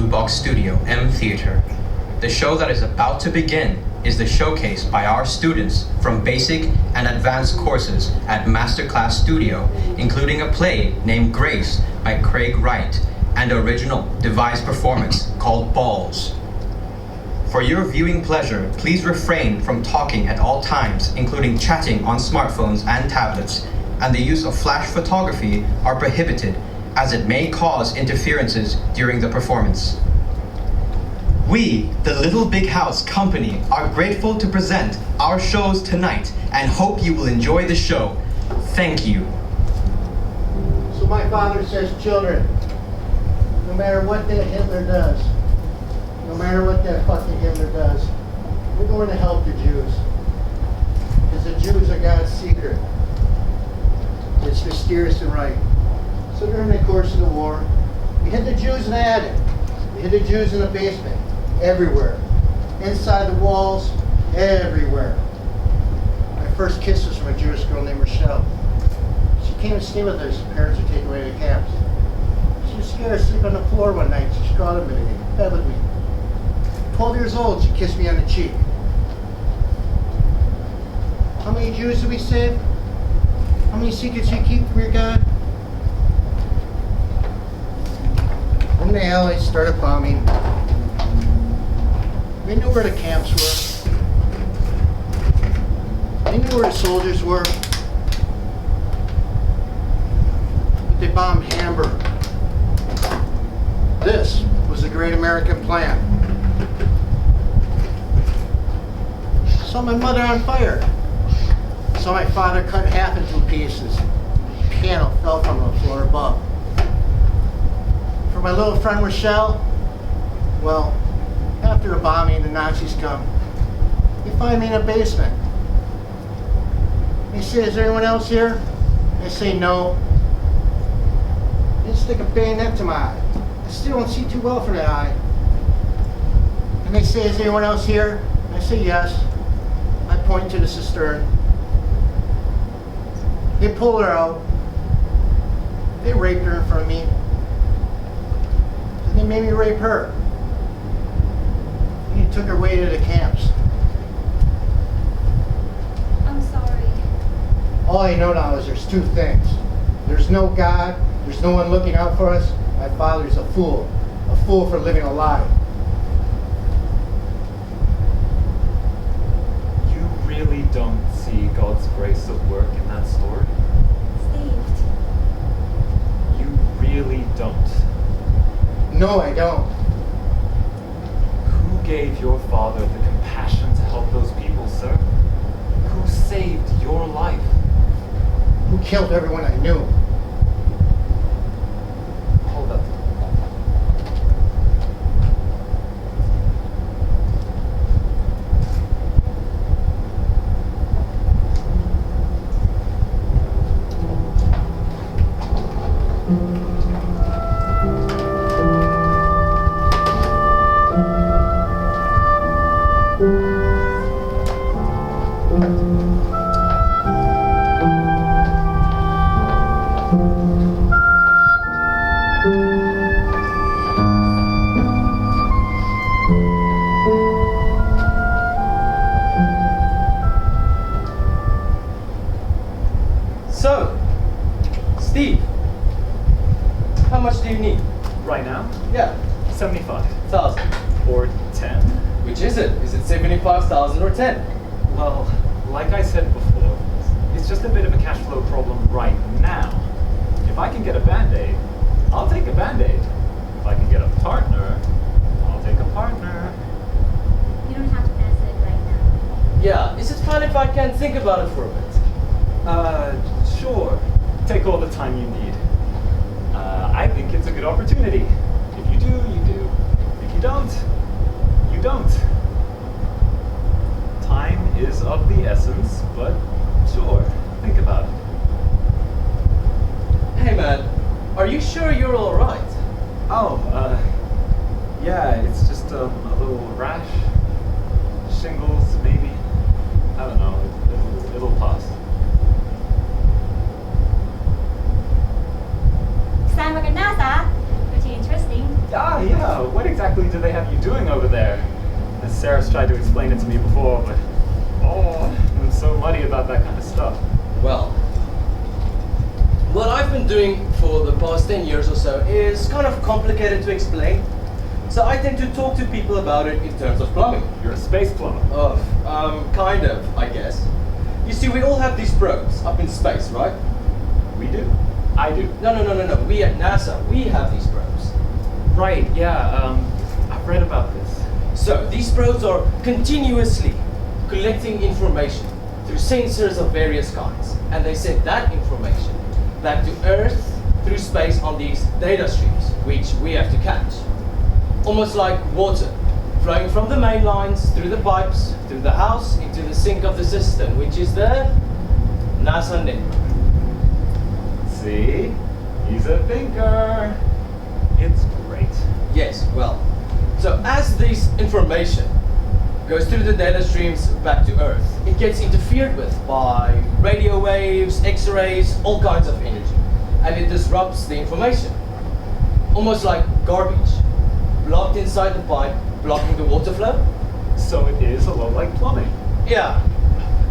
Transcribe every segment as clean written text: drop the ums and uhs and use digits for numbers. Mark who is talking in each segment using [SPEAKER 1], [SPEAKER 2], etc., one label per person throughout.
[SPEAKER 1] Blue Box Studio M Theater. The show that is about to begin is the showcase by our students from basic and advanced courses at MasterClass Studio, including a play named Grace by Craig Wright and an original devised performance called Balls. For your viewing pleasure, please refrain from talking at all times, including chatting on smartphones and tablets, and the use of flash photography are prohibited, as it may cause interferences during the performance. We, the Little Big House Company, are grateful to present our shows tonight and hope you will enjoy the show. Thank you.
[SPEAKER 2] So my father says, children, no matter what that Hitler does, no matter what that fucking Hitler does, we're going to help the Jews. Because the Jews are God's secret. It's mysterious and right. So during the course of the war, we hid the Jews in the attic. We hid the Jews in the basement. Everywhere. Inside the walls, everywhere. My first kiss was from a Jewish girl named Rochelle. She came to stay with us. Her parents were taken away to the camps. She was scared to sleep on the floor one night. She crawled into bed with me. 12 years old, she kissed me on the cheek. How many Jews did we save? How many secrets you keep from your God? Then the Allies started bombing. They knew where the camps were. They knew where the soldiers were. But they bombed Hamburg. This was the Great American Plan. Saw my mother on fire. Saw my father cut half into pieces. The piano fell from the floor above. For my little friend Rochelle, well, after the bombing, the Nazis come. They find me in a basement. They say, is there anyone else here? I say, no. They stick a bayonet to my eye. I still don't see too well for that eye. And they say, is anyone else here? I say, yes. I point to the cistern. They pull her out. They raped her in front of me. And they made me rape her. And he took her away to the camps.
[SPEAKER 3] I'm sorry.
[SPEAKER 2] All I know now is there's two things. There's no God. There's no one looking out for us. My father's a fool. A fool for living a lie.
[SPEAKER 4] You really don't see God's grace at work in that story?
[SPEAKER 3] Steve.
[SPEAKER 4] You really don't?
[SPEAKER 2] No, I don't.
[SPEAKER 4] Who gave your father the compassion to help those people, sir? Who saved your life?
[SPEAKER 2] Who killed everyone I knew?
[SPEAKER 4] Hold up.
[SPEAKER 5] So, Steve, how much do you need?
[SPEAKER 4] Right now?
[SPEAKER 5] Yeah,
[SPEAKER 4] 75,000. Or 10.
[SPEAKER 5] which is it? Is it 75,000 or 10?
[SPEAKER 4] Well, like I said before, it's just a bit of a cash flow problem right now. If I can get a Band-Aid, I'll take a Band-Aid. If I can get a partner, I'll take a partner.
[SPEAKER 3] You don't have to answer it right now.
[SPEAKER 5] Yeah, is it fine if I can think about it for a bit?
[SPEAKER 4] Sure. Take all the time you need. I think it's a good opportunity. If you do, you do. If you don't, you don't. Time is of the essence, but sure, think about it.
[SPEAKER 5] Hey man, are you sure you're alright?
[SPEAKER 4] Oh, yeah, it's just a little rash. Shingles, maybe. I don't know. It'll pass.
[SPEAKER 3] Saan maganda sa? Pretty interesting.
[SPEAKER 4] Yeah, what exactly do they have you doing over there? As Sarah's tried to explain it to me before, but I'm so muddy about that kind of stuff.
[SPEAKER 5] Well, what I've been doing for the past 10 years or so is kind of complicated to explain. So I tend to talk to people about it in terms of plumbing.
[SPEAKER 4] You're a space plumber.
[SPEAKER 5] Kind of, I guess. You see, we all have these probes up in space, right?
[SPEAKER 4] We do. I do.
[SPEAKER 5] No. We at NASA, we have these probes.
[SPEAKER 4] Right, yeah, I've read about this.
[SPEAKER 5] So, these probes are continuously collecting information through sensors of various kinds. And they send that information back to Earth through space on these data streams, which we have to catch. Almost like water, flowing from the main lines, through the pipes, through the house, into the sink of the system, which is the NASA network.
[SPEAKER 4] See? He's a thinker. It's great.
[SPEAKER 5] Yes, well, so as this information goes through the data streams back to Earth, it gets interfered with by radio waves, X-rays, all kinds of energy, and it disrupts the information. Almost like garbage, blocked inside the pipe, blocking the water flow.
[SPEAKER 4] So it is a lot like plumbing.
[SPEAKER 5] Yeah.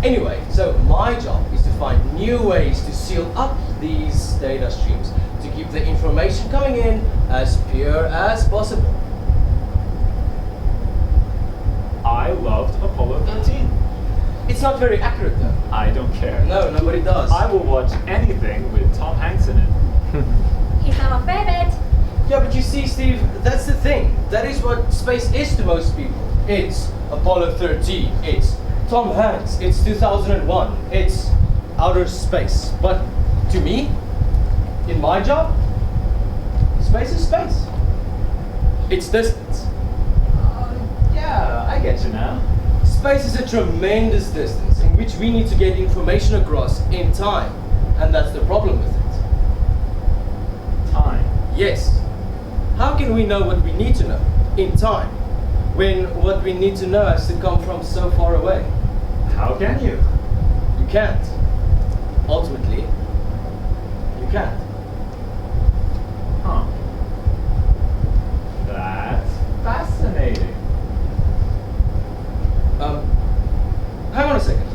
[SPEAKER 5] Anyway, so my job is to find new ways to seal up these data streams to keep the information coming in as pure as possible.
[SPEAKER 4] I loved Apollo 13.
[SPEAKER 5] It's not very accurate though.
[SPEAKER 4] I don't care.
[SPEAKER 5] No, nobody does.
[SPEAKER 4] I will watch anything with Tom Hanks in it.
[SPEAKER 3] He's our favorite.
[SPEAKER 5] Yeah, but you see, Steve, that's the thing. That is what space is to most people. It's Apollo 13. It's Tom Hanks. It's 2001. It's outer space. But to me, in my job, space is space. It's distance.
[SPEAKER 4] Yeah, I get you now.
[SPEAKER 5] Space is a tremendous distance in which we need to get information across in time. And that's the problem with it.
[SPEAKER 4] Time.
[SPEAKER 5] Yes. How can we know what we need to know in time when what we need to know has to come from so far away?
[SPEAKER 4] How can you?
[SPEAKER 5] You can't. Ultimately, you can't.
[SPEAKER 4] Huh. That's fascinating.
[SPEAKER 5] Hang on a second.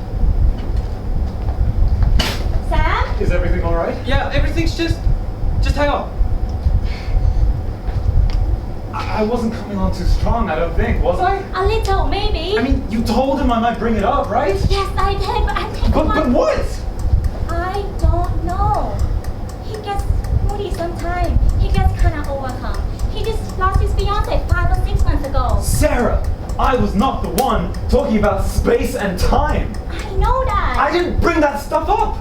[SPEAKER 3] Sam?
[SPEAKER 4] Is everything all right?
[SPEAKER 5] Yeah, everything's just hang on.
[SPEAKER 4] I wasn't coming on too strong, I don't think, was I?
[SPEAKER 3] A little, maybe.
[SPEAKER 4] I mean, you told him I might bring it up, right?
[SPEAKER 3] Yes, I did, but I'm taking
[SPEAKER 4] But what?
[SPEAKER 3] I don't know. He gets moody sometimes. He gets kind of overcome. He just lost his fiance 5 or 6 months ago.
[SPEAKER 4] Sarah, I was not the one talking about space and time.
[SPEAKER 3] I know that.
[SPEAKER 4] I didn't bring that stuff up.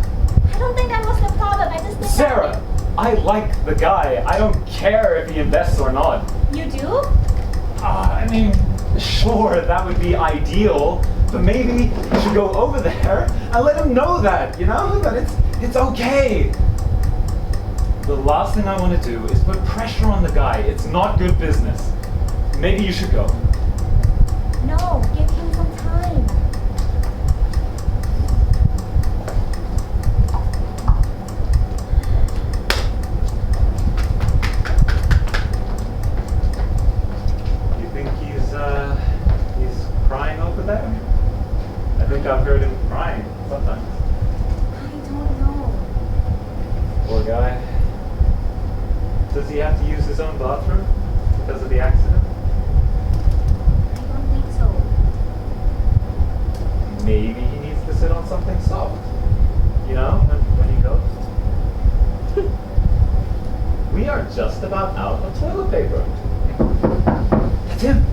[SPEAKER 3] I don't think that was the problem. I just didn't.
[SPEAKER 4] Sarah, I like the guy. I don't care if he invests or not.
[SPEAKER 3] You do?
[SPEAKER 4] I mean, sure, that would be ideal, but maybe you should go over there and let him know that, you know, that it's okay. The last thing I want to do is put pressure on the guy. It's not good business. Maybe you should go.
[SPEAKER 3] No, give him some time.
[SPEAKER 4] You think he's crying over there? I think I've heard him crying sometimes.
[SPEAKER 3] I don't know.
[SPEAKER 4] Poor guy. Does he have to use his own bathroom because of the accident?
[SPEAKER 3] I don't think so.
[SPEAKER 4] Maybe he needs to sit on something soft. You know, when he goes. We are just about out of toilet paper. That's him.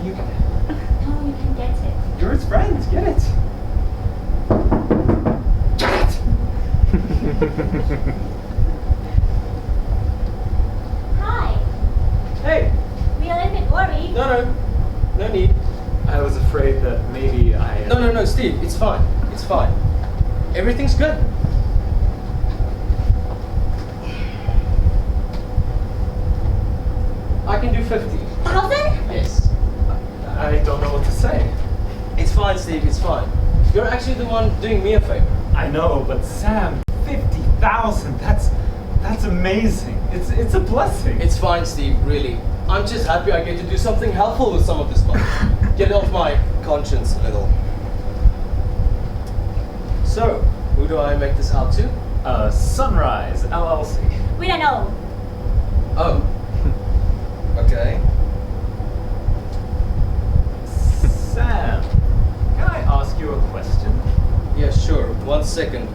[SPEAKER 4] You can.
[SPEAKER 3] No, you can get it.
[SPEAKER 4] You're his friend. Get it. Get it.
[SPEAKER 3] Hi.
[SPEAKER 5] Hey,
[SPEAKER 3] We are a little bit worried.
[SPEAKER 5] no need.
[SPEAKER 4] I was afraid that maybe I.
[SPEAKER 5] No, Steve, it's fine. It's fine. Everything's good. I can do 50.
[SPEAKER 3] 1,000?
[SPEAKER 5] Yes.
[SPEAKER 4] I don't know what to say.
[SPEAKER 5] It's fine, Steve, it's fine. You're actually the one doing me a favor.
[SPEAKER 4] I know, but Sam, 50,000. That's That's amazing. It's a blessing.
[SPEAKER 5] It's fine, Steve, really. I'm just happy I get to do something helpful with some of this money. Get it off my conscience a little. So, who do I make this out to?
[SPEAKER 4] Sunrise LLC.
[SPEAKER 3] We don't know.
[SPEAKER 5] Oh. Okay.
[SPEAKER 4] Sam, can I ask you a question?
[SPEAKER 5] Yeah, sure. 1 second.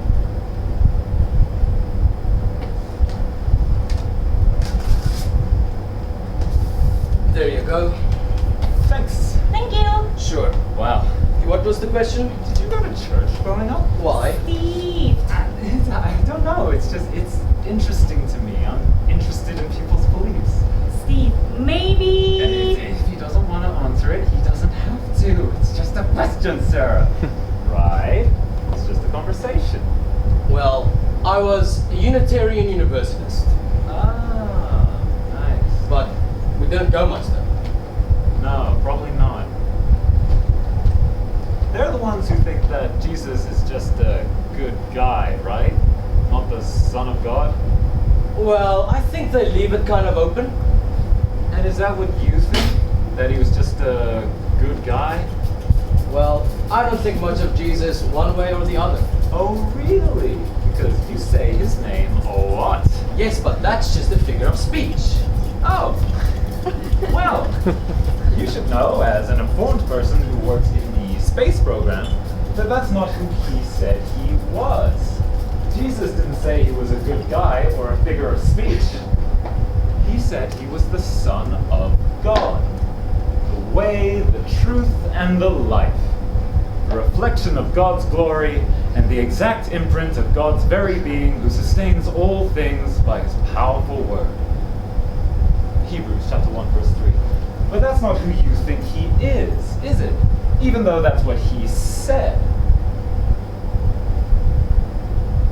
[SPEAKER 5] There you go.
[SPEAKER 4] Thanks.
[SPEAKER 3] Thank you.
[SPEAKER 5] Sure.
[SPEAKER 4] Wow.
[SPEAKER 5] What was the question?
[SPEAKER 4] Did you go to church growing up?
[SPEAKER 5] Why?
[SPEAKER 3] Steve.
[SPEAKER 4] I don't know. It's interesting to me. I'm interested in people's beliefs.
[SPEAKER 3] Steve, maybe.
[SPEAKER 4] And if he doesn't want to answer it, he doesn't have to. It's just a question, Sarah. Right? It's just a conversation.
[SPEAKER 5] Well, I was a Unitarian Universalist,
[SPEAKER 4] Ah, nice.
[SPEAKER 5] but we didn't go much though.
[SPEAKER 4] No, probably not. They're the ones who think that Jesus is just a good guy, right? Not the Son of God.
[SPEAKER 5] Well, I think they leave it kind of open.
[SPEAKER 4] And is that what you think? That he was just a good guy?
[SPEAKER 5] Well, I don't think much of Jesus one way or the other.
[SPEAKER 4] Oh, really? Because you say his name a lot.
[SPEAKER 5] Yes, but that's just a figure of speech.
[SPEAKER 4] Oh. Well, you should know, as an informed person who works in the space program, that that's not who he said he was. Jesus didn't say he was a good guy or a figure of speech. He said he was the Son of God. The way, the truth, and the life. A reflection of God's glory and the exact imprint of God's very being, who sustains all things by his powerful word. Hebrews chapter 1 verse 3. But that's not who you think he is it? Even though that's what he said.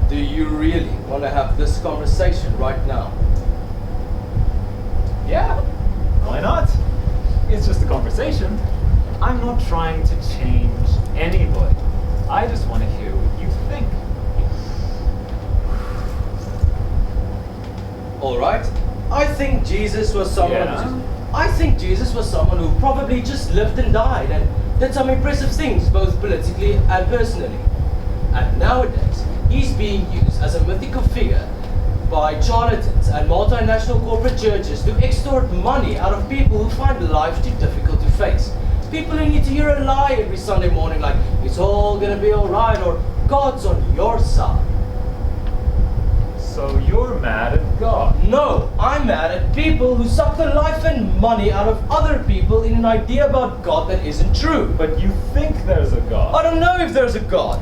[SPEAKER 5] Do you really want to have this conversation right now?
[SPEAKER 4] Yeah, why not? It's just a conversation. I'm not trying to change anybody. I just want to hear what you think.
[SPEAKER 5] All right. I think Jesus was someone.
[SPEAKER 4] Yeah?
[SPEAKER 5] I think Jesus was someone who probably just lived and died and did some impressive things, both politically and personally. And nowadays, he's being used as a mythical figure by charlatans and multinational corporate churches to extort money out of people who find life too difficult to face. People who need to hear a lie every Sunday morning like, it's all gonna be alright, or God's on your side.
[SPEAKER 4] So you're mad at God?
[SPEAKER 5] No, I'm mad at people who suck the life and money out of other people in an idea about God that isn't true.
[SPEAKER 4] But you think there's a God.
[SPEAKER 5] I don't know if there's a God.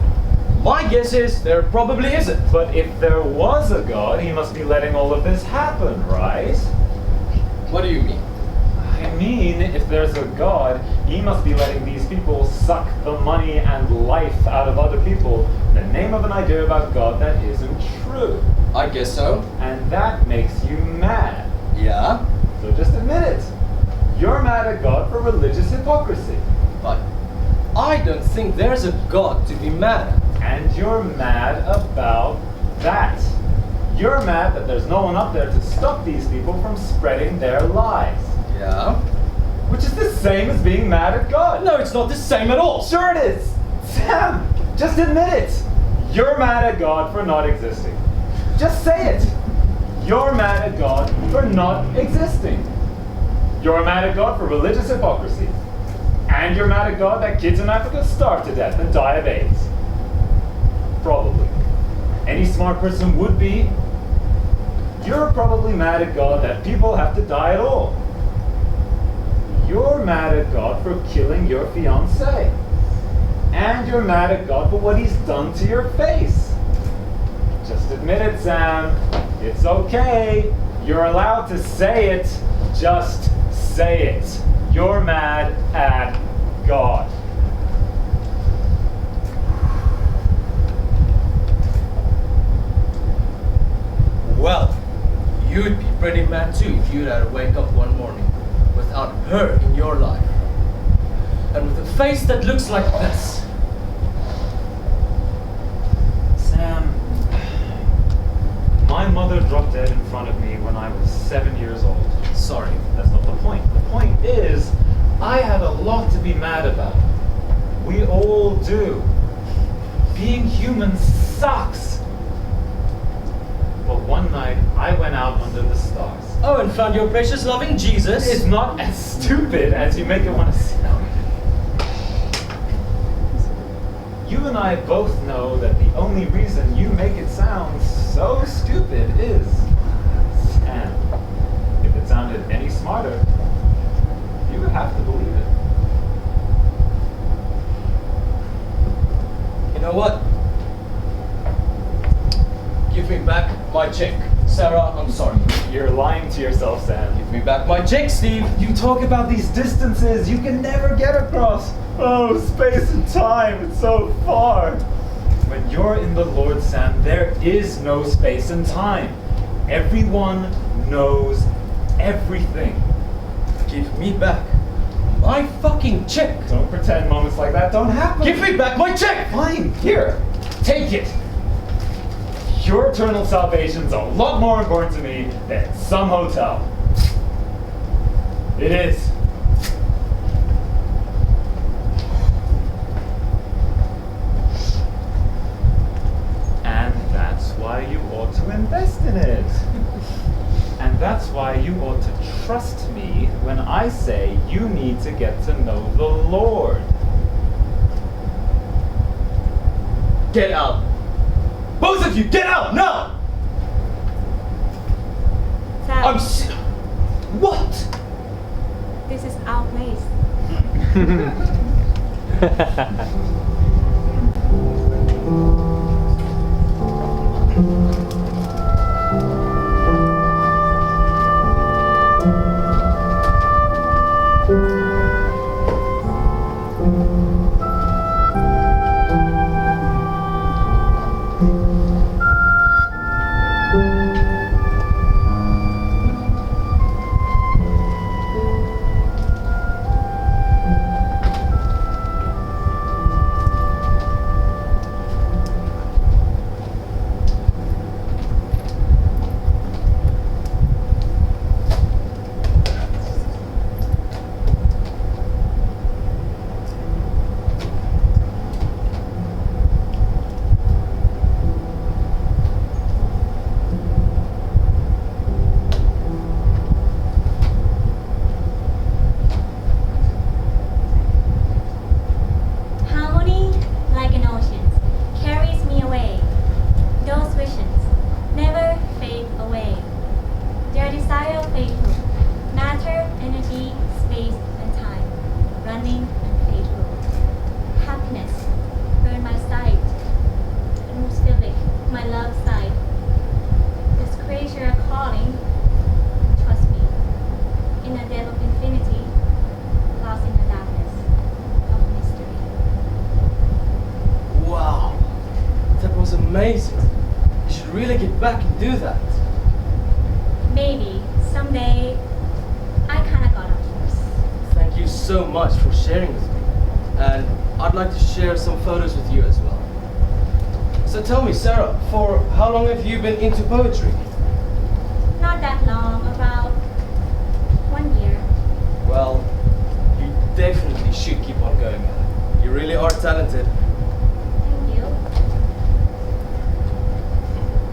[SPEAKER 5] My guess is there probably isn't.
[SPEAKER 4] But if there was a God, he must be letting all of this happen, right?
[SPEAKER 5] What do you mean?
[SPEAKER 4] I mean, if there's a God, he must be letting these people suck the money and life out of other people in the name of an idea about God that isn't true.
[SPEAKER 5] I guess so.
[SPEAKER 4] And that makes you mad.
[SPEAKER 5] Yeah,
[SPEAKER 4] So just admit it. You're mad at God for religious hypocrisy.
[SPEAKER 5] but I don't think there's a God to be mad at.
[SPEAKER 4] And you're mad about that. You're mad that there's no one up there to stop these people from spreading their lies.
[SPEAKER 5] Yeah?
[SPEAKER 4] Which is the same as being mad at God.
[SPEAKER 5] No, it's not the same at all.
[SPEAKER 4] Sure it is. Sam, just admit it. You're mad at God for not existing. Just say it. You're mad at God for not existing. You're mad at God for religious hypocrisy. And you're mad at God that kids in Africa starve to death and die of AIDS. Probably. Any smart person would be. You're probably mad at God that people have to die at all. You're mad at God for killing your fiancée. And you're mad at God for what he's done to your face. Just admit it, Sam. It's okay. You're allowed to say it. Just say it. You're mad at God.
[SPEAKER 5] Well, you'd be pretty mad too if you'd had to wake up one morning without her in your life. And with a face that looks like this.
[SPEAKER 4] Sam, my mother dropped dead in front of me when I was 7 years old.
[SPEAKER 5] Sorry.
[SPEAKER 4] That's not the point. The point is, I had a lot to be mad about. We all do. Being human sucks. But one night, I went out under the stars.
[SPEAKER 5] Oh, and found your precious loving Jesus.
[SPEAKER 4] It's not as stupid as you make it want to sound. You and I both know that the only reason you make it sound so stupid is Sam. If it sounded any smarter, you would have to believe it.
[SPEAKER 5] You know what? Give me back my check. Sarah, I'm sorry.
[SPEAKER 4] You're lying to yourself, Sam.
[SPEAKER 5] Give me back my check, Steve.
[SPEAKER 4] You talk about these distances you can never get across. Oh, space and time, it's so far. When you're in the Lord, Sam, there is no space and time. Everyone knows everything.
[SPEAKER 5] Give me back my fucking check.
[SPEAKER 4] Don't pretend moments like that don't happen.
[SPEAKER 5] Give me back my check!
[SPEAKER 4] Fine, here, take it. Your eternal salvation's a lot more important to me than some hotel. It is. And that's why you ought to invest in it. And that's why you ought to trust me when I say you need to get to know the Lord.
[SPEAKER 5] Get out. Both of you, get out now!
[SPEAKER 3] Sam,
[SPEAKER 5] What?
[SPEAKER 3] this is our place.
[SPEAKER 5] Amazing. You should really get back and do that.
[SPEAKER 3] Maybe someday. I kind of got off course.
[SPEAKER 5] Thank you so much for sharing with me. And I'd like to share some photos with you as well. So tell me, Sarah, for how long have you been into poetry?
[SPEAKER 3] Not that long, about 1 year.
[SPEAKER 5] Well, you definitely should keep on going at it. You really are talented.
[SPEAKER 3] Thank you.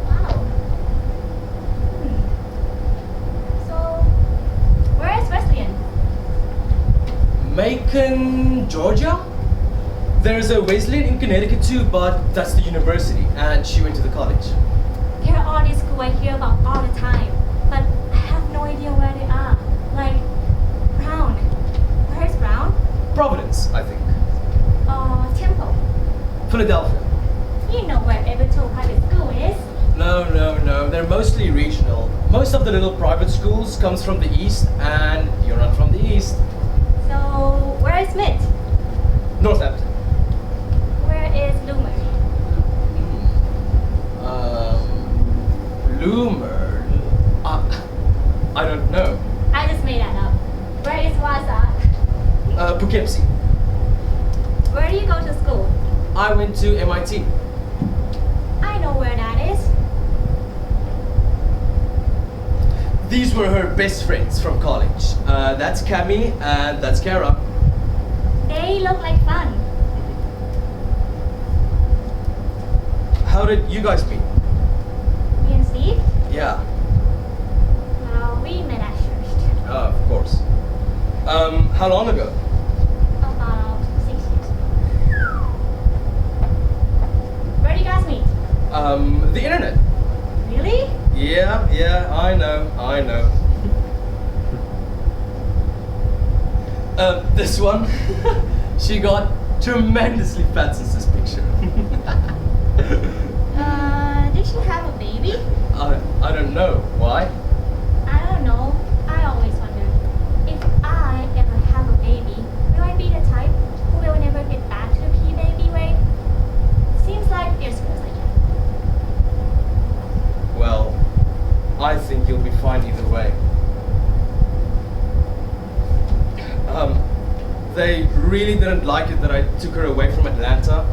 [SPEAKER 3] Wow. So, where is Wesleyan?
[SPEAKER 5] Macon, Georgia? There's a Wesleyan in Connecticut too, but that's the university, and she went to the college.
[SPEAKER 3] There are all these schools I hear about all the time, but I have no idea where they are. Like, Brown. Where is Brown?
[SPEAKER 5] Providence, I think.
[SPEAKER 3] Temple.
[SPEAKER 5] Philadelphia.
[SPEAKER 3] You know where every private school is.
[SPEAKER 5] No. They're mostly regional. Most of the little private schools comes from the east, and you're not from the east.
[SPEAKER 3] So, where is Smith?
[SPEAKER 5] Northampton.
[SPEAKER 3] Where is Loomer?
[SPEAKER 5] Loomer. I don't know.
[SPEAKER 3] I just made that up. Where is Waza?
[SPEAKER 5] Poughkeepsie.
[SPEAKER 3] Where do you go to school?
[SPEAKER 5] I went to MIT.
[SPEAKER 3] I know where that is.
[SPEAKER 5] these were her best friends from college. That's Cami and that's Kara.
[SPEAKER 3] They look like fun.
[SPEAKER 5] How did you guys meet?
[SPEAKER 3] Me and Steve?
[SPEAKER 5] Yeah.
[SPEAKER 3] Well, we met at church.
[SPEAKER 5] Of course. How long ago?
[SPEAKER 3] About 6 years. Where did you guys meet?
[SPEAKER 5] The internet.
[SPEAKER 3] Really?
[SPEAKER 5] Yeah, I know. This one, she got tremendously fat since this picture.
[SPEAKER 3] Did she have a baby?
[SPEAKER 5] I don't know. Why?
[SPEAKER 3] I don't know. I always wonder, if I ever have a baby, will I be the type who will never get back to the baby weight? Seems like there's girls like that.
[SPEAKER 5] Well, I think you'll be fine either way. They really didn't like it that I took her away from Atlanta.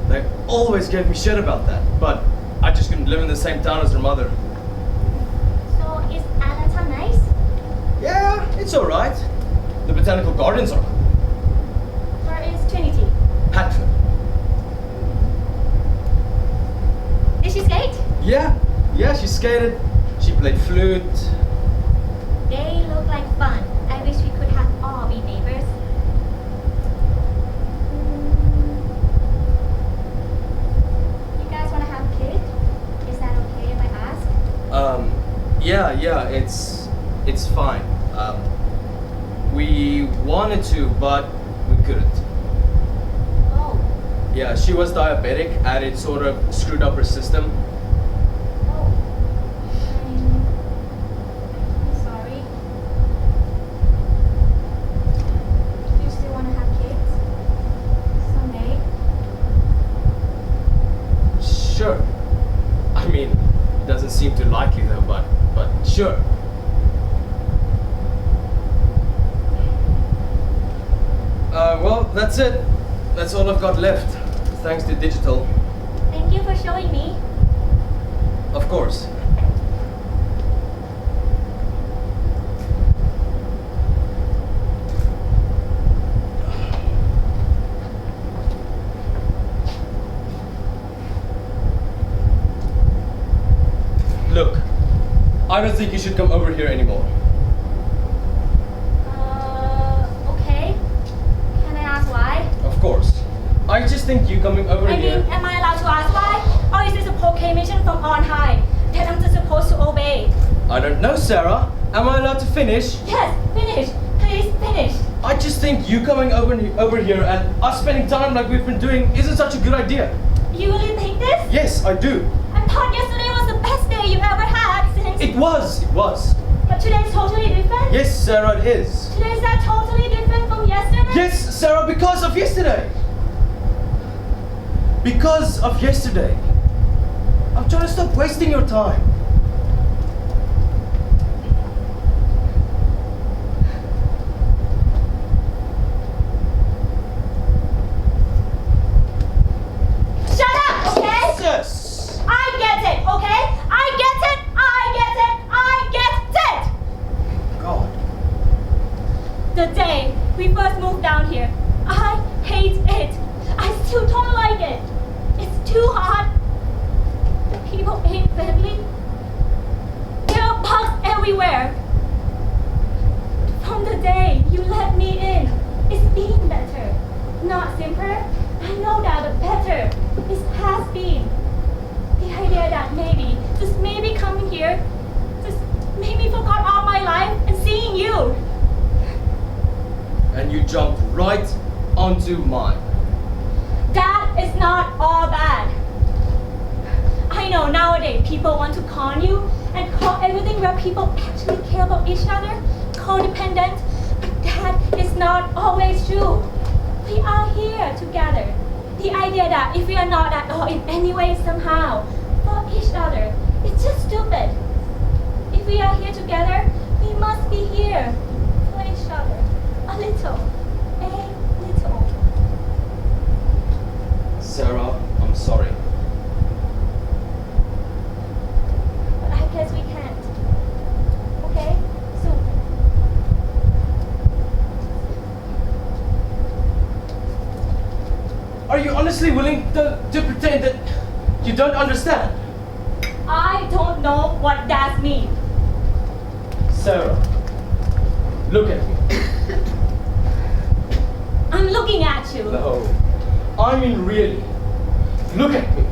[SPEAKER 5] They always gave me shit about that, but I just couldn't live in the same town as her mother.
[SPEAKER 3] So is Atlanta nice?
[SPEAKER 5] Yeah, it's alright. The botanical gardens are
[SPEAKER 3] Where is Trinity?
[SPEAKER 5] Hatford.
[SPEAKER 3] Did she skate?
[SPEAKER 5] Yeah, she skated. She played flute.
[SPEAKER 3] They look like fun. I wish we could have all be neighbors. You guys want to have a kid? Is that okay if I ask?
[SPEAKER 5] Yeah, it's fine. We wanted to, but we couldn't.
[SPEAKER 3] Oh,
[SPEAKER 5] Yeah, she was diabetic and it sort of screwed up her system.
[SPEAKER 3] oh. I'm sorry. Do you still want to have kids? Someday?
[SPEAKER 5] Sure. I mean, it doesn't seem too likely though, but sure. Well, that's it. That's all I've got left. Thanks to digital.
[SPEAKER 3] Thank you for showing me.
[SPEAKER 5] Of course. Look, I don't think you should come over here anymore.
[SPEAKER 3] Okay. Can I ask why?
[SPEAKER 5] Of course. I just think you coming over
[SPEAKER 3] I mean,
[SPEAKER 5] here...
[SPEAKER 3] am I allowed to ask why? Or is this a proclamation from on high that I'm just supposed to obey?
[SPEAKER 5] I don't know, Sarah. Am I allowed to finish?
[SPEAKER 3] Yes, finish. Please finish.
[SPEAKER 5] I just think you coming over here and us spending time like we've been doing isn't such a good idea.
[SPEAKER 3] You really think this?
[SPEAKER 5] Yes, I do.
[SPEAKER 3] I thought yesterday was the best day you ever had since...
[SPEAKER 5] It was.
[SPEAKER 3] But today's totally different?
[SPEAKER 5] Yes, Sarah, it is.
[SPEAKER 3] Today's that totally different from yesterday?
[SPEAKER 5] Yes, Sarah, because of yesterday. Because of yesterday. I'm trying to stop wasting your time.
[SPEAKER 3] Shut up, okay?
[SPEAKER 5] Jesus!
[SPEAKER 3] I get it, okay? I get it!
[SPEAKER 5] God.
[SPEAKER 3] The day we first moved down here, I hate it. I still don't like it. It's too hot. The people ain't friendly. There are bugs everywhere. From the day you let me in, it's been better. Not simpler. I know that the better. It has been. The idea that maybe, just maybe coming here, just made me forgot all my life and seeing you.
[SPEAKER 5] And you jumped right onto mine.
[SPEAKER 3] That is not all bad. I know nowadays people want to con you and call everything where people actually care about each other codependent, but that is not always true. We are here together. The idea that if we are not at all in any way somehow for each other, it's just stupid. If we are here together, we must be here for each other. A little.
[SPEAKER 5] Sarah, I'm sorry.
[SPEAKER 3] But I guess we can't. Okay?
[SPEAKER 5] Are you honestly willing to pretend that you don't understand?
[SPEAKER 3] I don't know what that means.
[SPEAKER 5] Sarah, look at me.
[SPEAKER 3] I'm looking at you.
[SPEAKER 5] No, I mean really. Look at me.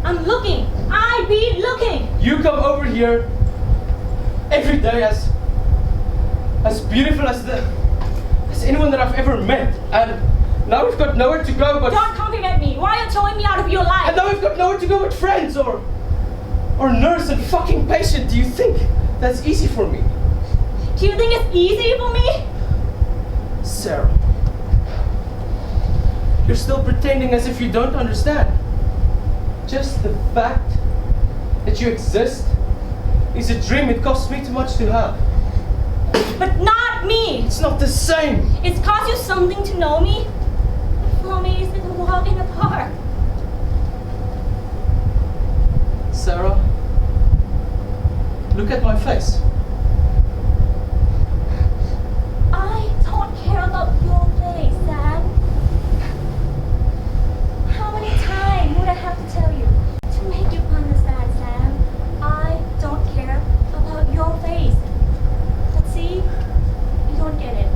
[SPEAKER 3] I'm looking. I be looking.
[SPEAKER 5] You come over here every day as beautiful as anyone that I've ever met, and now we've got nowhere to go but.
[SPEAKER 3] Don't compliment me. Why are you throwing me out of your life?
[SPEAKER 5] And now we've got nowhere to go but friends or nurse and fucking patient. Do you think that's easy for me?
[SPEAKER 3] Do you think it's easy for me?
[SPEAKER 5] Sarah, you're still pretending as if you don't understand. Just the fact that you exist is a dream. It costs me too much to have.
[SPEAKER 3] But not me.
[SPEAKER 5] It's not the same.
[SPEAKER 3] It's cost you something to know me. But for me, it's like a walk in the park.
[SPEAKER 5] Sarah, look at my face.
[SPEAKER 3] I don't care about your face, Sam. How many times would I have to tell you to make you understand, Sam? I don't care about your face. But see, you don't get it.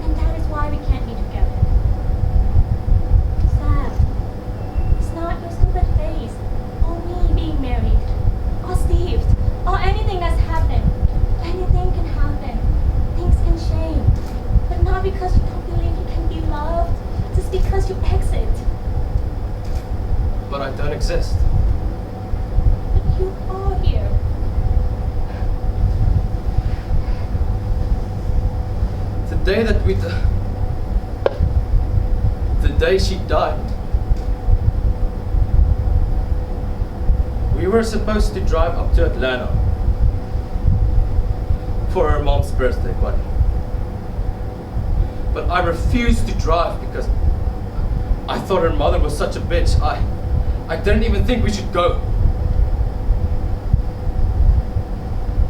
[SPEAKER 3] And that is why we can't be together. Sam, it's not your stupid face, or me being married, or Steve, or anything that's happened. Anything can happen. Things can change. But not because you don't believe you can be loved, just because you exit.
[SPEAKER 5] But I don't exist.
[SPEAKER 3] But you are here.
[SPEAKER 5] The day that the day she died, we were supposed to drive up to Atlanta for her mom's birthday party. But I refused to drive because I thought her mother was such a bitch. I didn't even think we should go.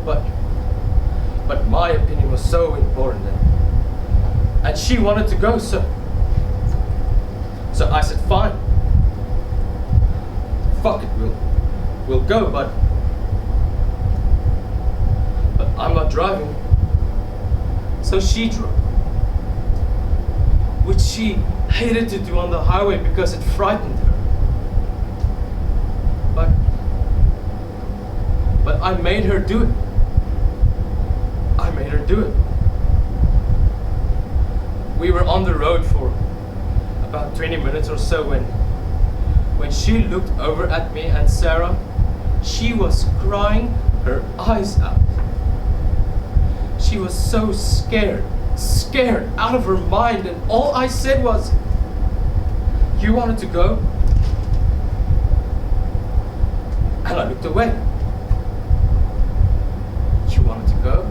[SPEAKER 5] But my opinion was so important, and she wanted to go, so I said, fine. Fuck it, we'll go, but I'm not driving. So she drove, which she hated to do on the highway because it frightened her. But I made her do it. I made her do it. We were on the road for about 20 minutes or so when she looked over at me, and Sarah, she was crying her eyes out. She was so scared out of her mind, and all I said was, "You wanted to go?" And I looked away. "You wanted to go?"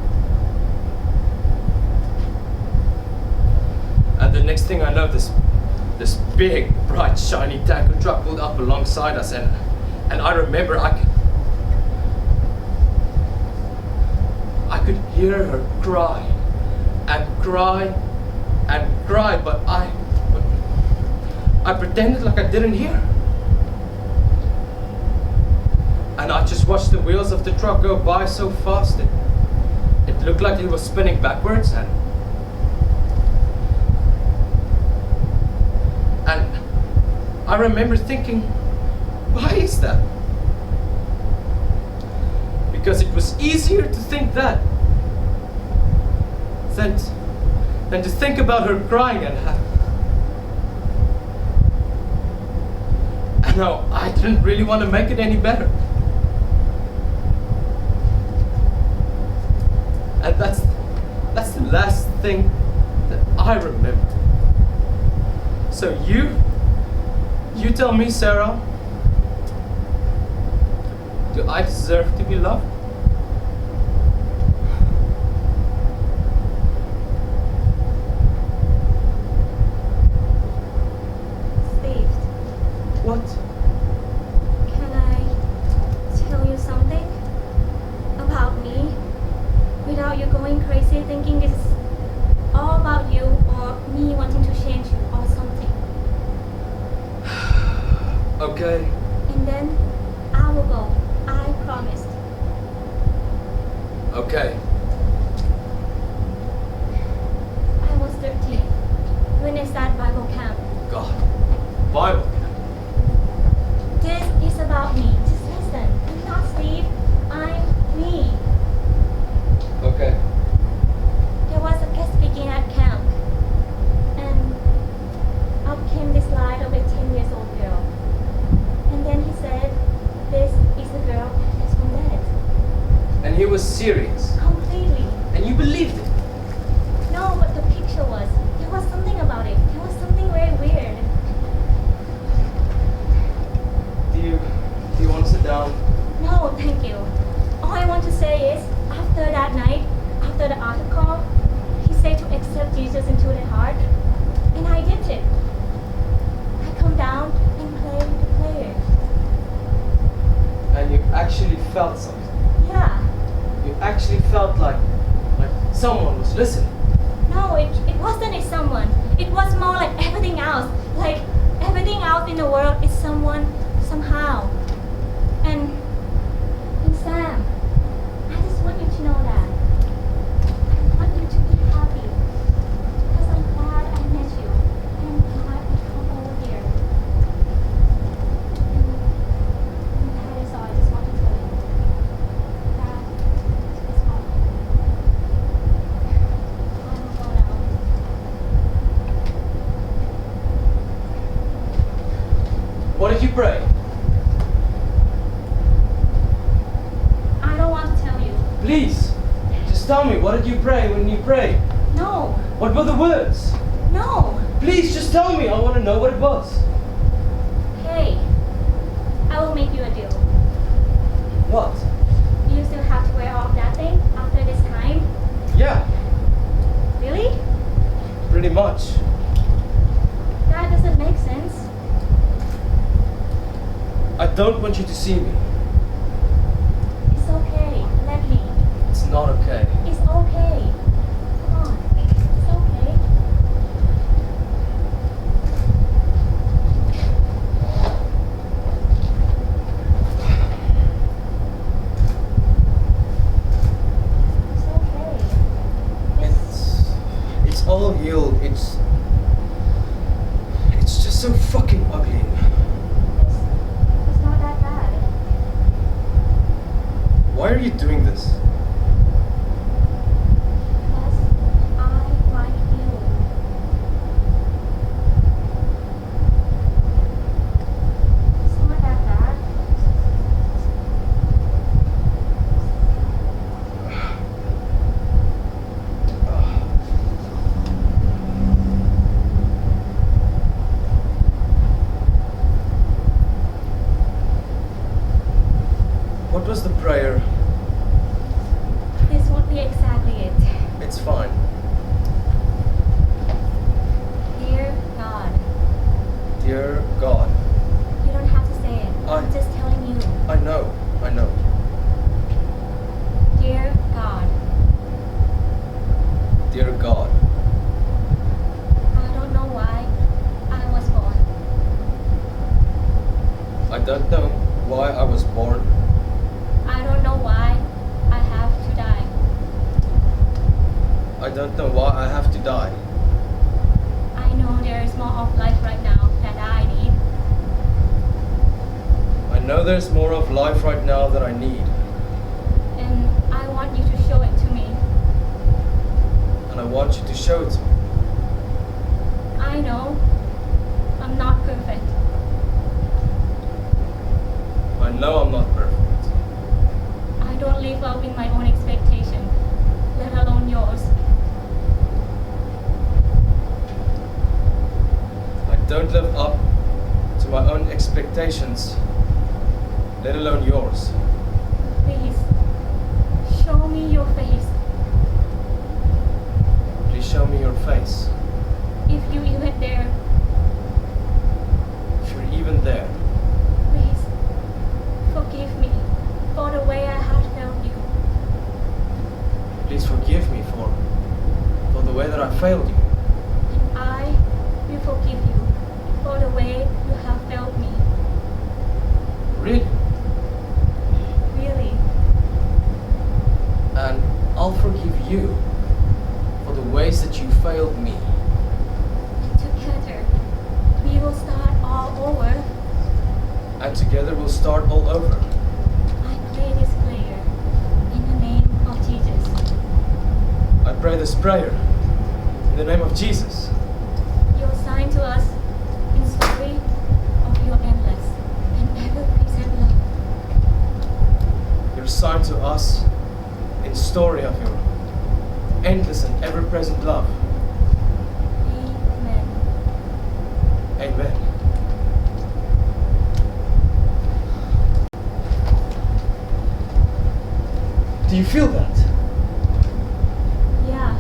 [SPEAKER 5] And the next thing I know, this big, bright, shiny tanker truck pulled up alongside us, and I remember I could hear her cry and cry and cry, but I pretended like I didn't hear. And I just watched the wheels of the truck go by so fast it looked like it was spinning backwards, and I remember thinking, why is that? Because it was easier to think that than to think about her crying, and no, I didn't really want to make it any better. And that's the last thing that I remember. So you tell me, Sarah, do I deserve to be loved?
[SPEAKER 3] Steve,
[SPEAKER 5] What?
[SPEAKER 3] can I tell you something about me without you going crazy thinking this is all about you or me wanting to change you or something?
[SPEAKER 5] Okay.
[SPEAKER 3] And then I will go. I promised.
[SPEAKER 5] Okay.
[SPEAKER 3] I was 13 when I started Bible camp.
[SPEAKER 5] God. Bible.
[SPEAKER 3] This is about me. Just listen. I'm not Steve. I'm me.
[SPEAKER 5] Okay.
[SPEAKER 3] There was a guest speaking at camp. And up came this slide of a 10 years old girl. And then he said, this is a girl that's from dead.
[SPEAKER 5] And he was serious.
[SPEAKER 3] Completely.
[SPEAKER 5] And you believed it.
[SPEAKER 3] No, but the picture was. There was something about it. There was something very weird.
[SPEAKER 5] Do you want to sit down?
[SPEAKER 3] No, thank you. All I want to say is, after that night, after the altar call, he said to accept Jesus into the heart, and I did it. I come down and play the prayer.
[SPEAKER 5] And you actually felt something.
[SPEAKER 3] Yeah.
[SPEAKER 5] You actually felt like someone was listening.
[SPEAKER 3] No, it wasn't a someone. It was more like everything else. Like everything else in the world is someone, somehow. And Sam, I just want you to know that. I want you to be happy. Because I'm glad I met you. And I'm glad I come over here. And that is all I just want to tell you. That is all. I will go now.
[SPEAKER 5] What did you pray?
[SPEAKER 3] I don't want to tell you.
[SPEAKER 5] Please, just tell me, what did you pray when you prayed?
[SPEAKER 3] No.
[SPEAKER 5] What were the words?
[SPEAKER 3] No.
[SPEAKER 5] Please, just tell me, I want to know what it was.
[SPEAKER 3] Hey, I will make you a deal.
[SPEAKER 5] What?
[SPEAKER 3] You still have to wear off that thing after this time?
[SPEAKER 5] Yeah,
[SPEAKER 3] Really?
[SPEAKER 5] pretty much.
[SPEAKER 3] That doesn't make sense.
[SPEAKER 5] I don't want you to see me.
[SPEAKER 3] It's okay. Let me.
[SPEAKER 5] It's not okay.
[SPEAKER 3] It's okay. Come on. It's okay. It's okay.
[SPEAKER 5] It's all healed. It's just so fucking ugly.
[SPEAKER 3] It's not that bad.
[SPEAKER 5] Why are you doing this?
[SPEAKER 3] Because I like you. It's not that bad.
[SPEAKER 5] What was the prayer?
[SPEAKER 3] This won't be exactly it.
[SPEAKER 5] It's fine.
[SPEAKER 3] Dear God.
[SPEAKER 5] Dear God.
[SPEAKER 3] You don't have to say it. I'm just telling you.
[SPEAKER 5] I know.
[SPEAKER 3] Dear God.
[SPEAKER 5] Dear God.
[SPEAKER 3] I don't know why I was born.
[SPEAKER 5] I don't know why I was born.
[SPEAKER 3] I don't know why I have to die.
[SPEAKER 5] I don't know why I have to die.
[SPEAKER 3] I know there is more of life right now that I need.
[SPEAKER 5] I know there's more of life right now that I need.
[SPEAKER 3] And I want you to show it to me.
[SPEAKER 5] And I want you to show it to me.
[SPEAKER 3] I know I'm not perfect.
[SPEAKER 5] I know I'm not perfect.
[SPEAKER 3] I don't live up in my own expectation, let alone yours.
[SPEAKER 5] I don't live up to my own expectations, let alone yours.
[SPEAKER 3] Please, show me your face.
[SPEAKER 5] Please show me your face.
[SPEAKER 3] If you even dare,
[SPEAKER 5] If you're even there,
[SPEAKER 3] please, forgive me for the way I have failed you.
[SPEAKER 5] please forgive me for the way that I failed you.
[SPEAKER 3] And I will forgive you for the way you have failed me.
[SPEAKER 5] you for the ways that you failed me.
[SPEAKER 3] Together, we will start all over.
[SPEAKER 5] And together we'll start all over.
[SPEAKER 3] I pray this prayer in the name of Jesus.
[SPEAKER 5] I pray this prayer in the name of Jesus.
[SPEAKER 3] Your sign to us in story of your endless and ever-present love.
[SPEAKER 5] Your sign to us in story of your endless and ever-present love.
[SPEAKER 3] Amen.
[SPEAKER 5] Amen. Do you feel that?
[SPEAKER 3] Yeah.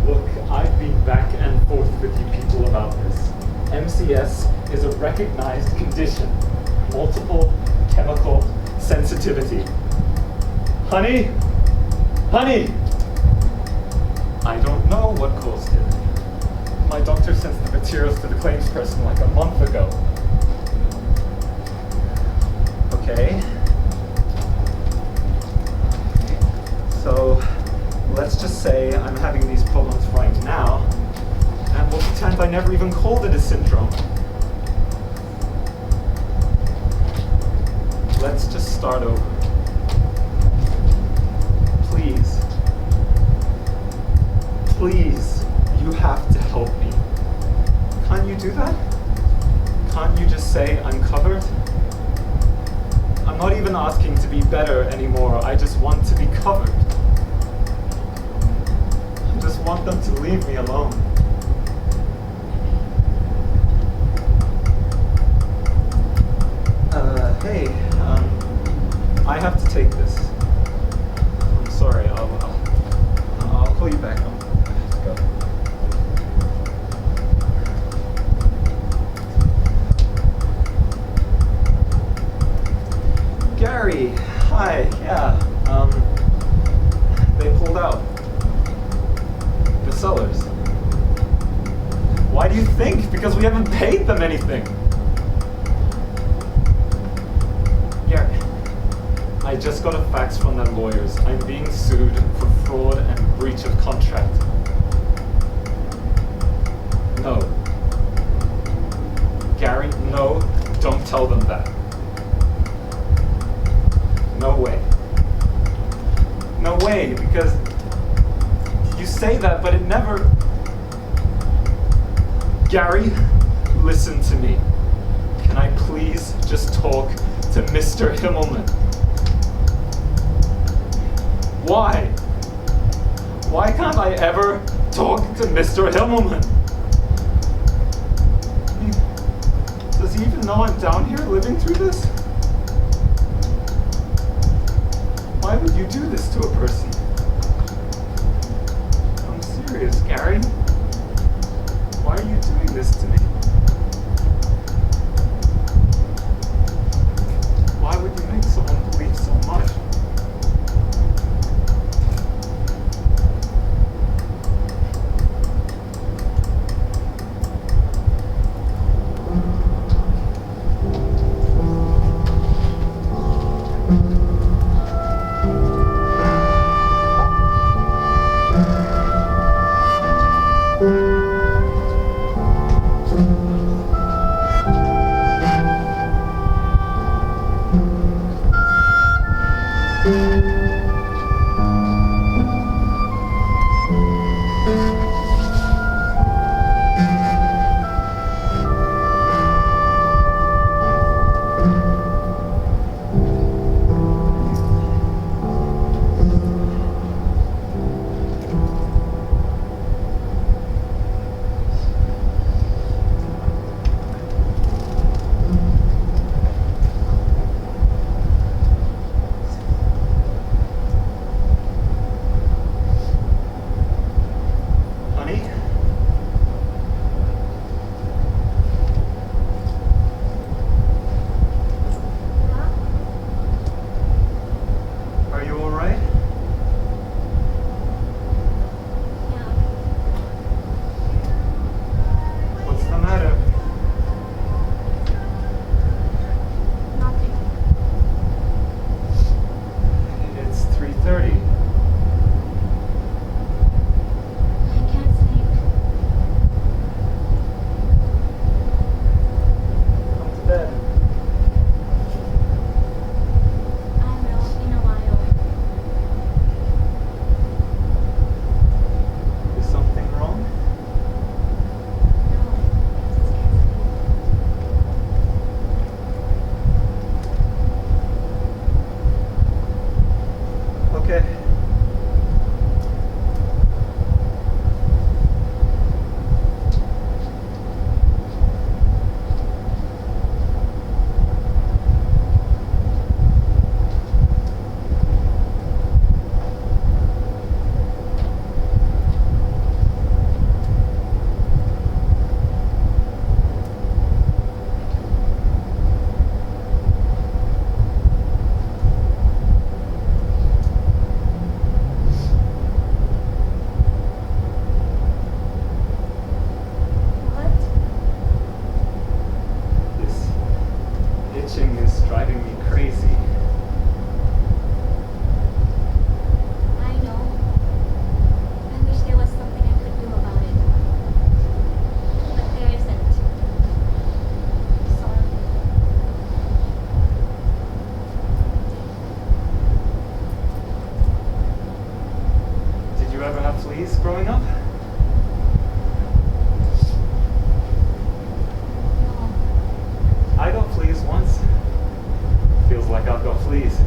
[SPEAKER 4] Look, I've been back and forth with you people about this. MCS is a recognized condition. Multiple chemical sensitivity. Honey? Honey! I don't know what caused it. My doctor sent the materials to the claims person like a month ago. Okay. So, let's just say I'm having these problems right now, and we'll pretend I never even called it a syndrome. Let's just start over. Please. Please, you have to help me. Can't you do that? Can't you just say I'm covered? I'm not even asking to be better anymore. I just want to be covered. I just want them to leave me alone. Hey, I have to take this. I'm sorry, I'll call you back. I have to go. Gary, hi, yeah, they pulled out. The sellers. Why do you think? Because we haven't paid them anything. Gary, I just got a fax from their lawyers. I'm being sued for fraud and breach of contract. No. Gary, no, don't tell them that. No way. No way, because you say that, but it never... Gary, listen to me. Can I please just talk to Mr. Himmelman? Why? Why can't I ever talk to Mr. Himmelman? Does he even know I'm down here living through this? Why would you do this to a person? I'm serious, Gary. Why are you doing this to me? Why would you make someone believe so much? 5:30.
[SPEAKER 3] I can't sleep.
[SPEAKER 4] Come to bed.
[SPEAKER 3] I will in a while.
[SPEAKER 4] Is something wrong?
[SPEAKER 3] No, I just can't sleep.
[SPEAKER 4] Okay.
[SPEAKER 3] What?
[SPEAKER 4] This itching is driving me crazy.
[SPEAKER 3] I know. I wish there was something I could do about it. But there isn't. Sorry.
[SPEAKER 4] Did you ever have fleas growing up?
[SPEAKER 3] No.
[SPEAKER 4] I got fleas once. Feels like I've got fleas.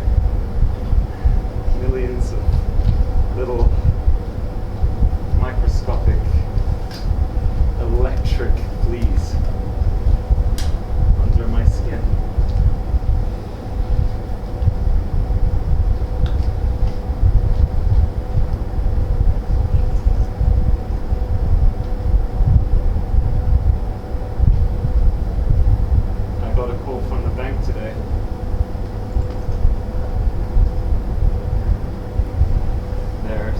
[SPEAKER 4] Millions of little microscopic electric fleas under my skin. I got a call from the bank today. They're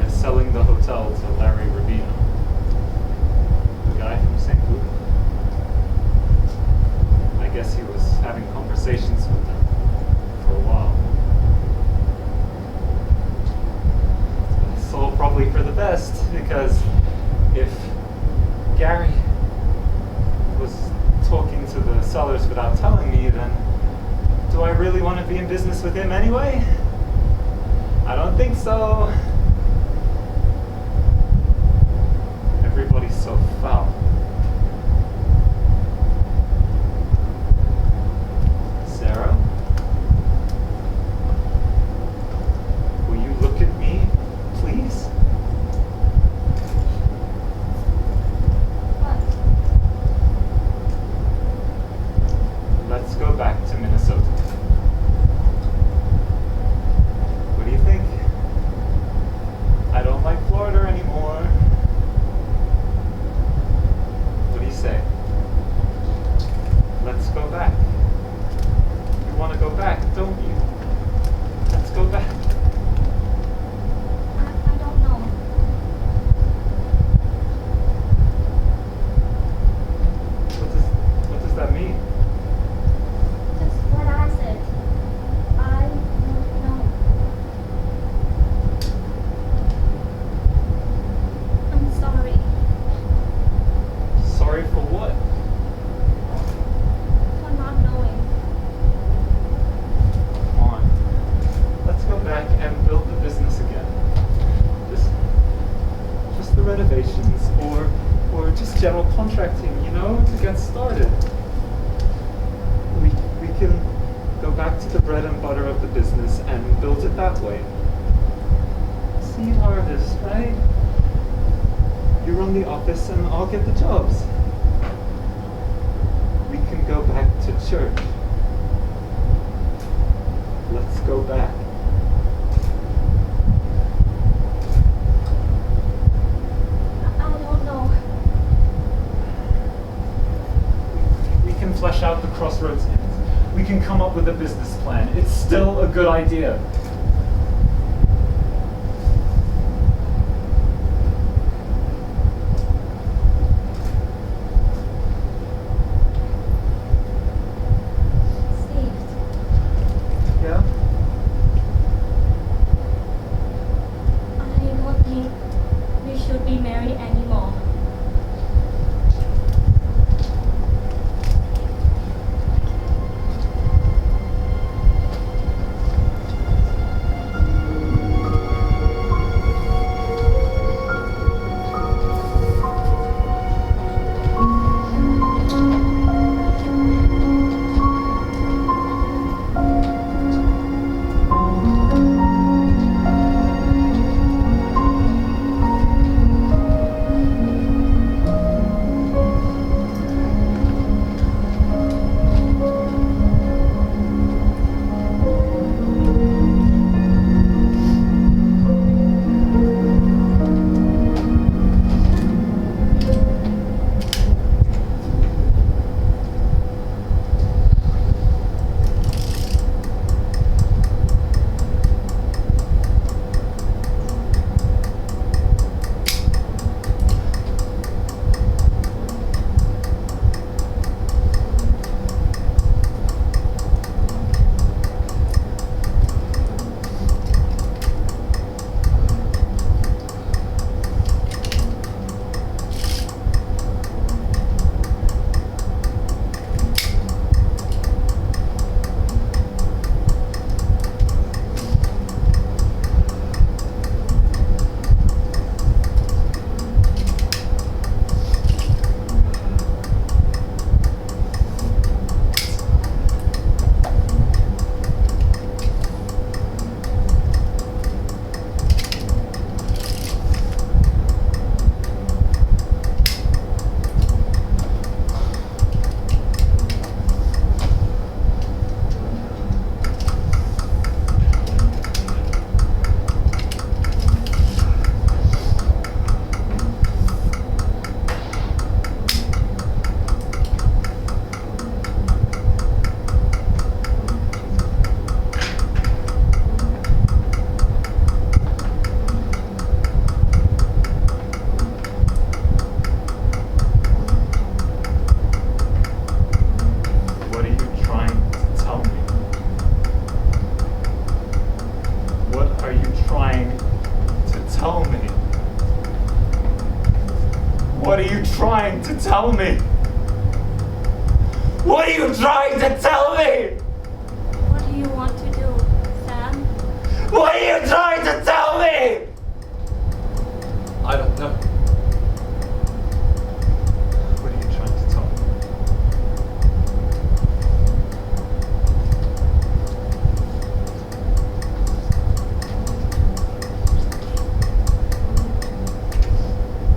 [SPEAKER 4] selling the hotel to Larry Rabino, the guy from St. Louis. I guess he was having conversations with them for a while. It's all probably for the best, because if Gary was talking to the sellers without telling me, then do I really want to be in business with him anyway? I don't think so. Everybody's so foul. Sarah? Will you look at me, please?
[SPEAKER 3] What?
[SPEAKER 4] Let's go back to Minnesota. What do you think? I don't like Florida anymore. What do you say? Let's go back. You want to go back, don't you? Let's go back.
[SPEAKER 3] I don't know.
[SPEAKER 4] What does that mean?
[SPEAKER 3] Just what I said. I don't know. I'm sorry.
[SPEAKER 4] Sorry for what?
[SPEAKER 3] For not knowing.
[SPEAKER 4] Come on. Let's go back and build the business again. Just the renovations or just general contracting, to get started. We can go back to the bread and butter of the business and build it that way. Seed harvest, right? You run the office and I'll get the jobs. We can go back to church. Let's go back.
[SPEAKER 3] I don't know.
[SPEAKER 4] We can flesh out the crossroads inns. We can come up with a business plan. It's still a good idea.
[SPEAKER 3] Steve,
[SPEAKER 4] Yeah? are you trying to tell me? What are you trying to tell me?
[SPEAKER 3] What do you want to do, Sam?
[SPEAKER 4] What are you trying to tell me?
[SPEAKER 5] I don't know.
[SPEAKER 4] What are you trying to tell me?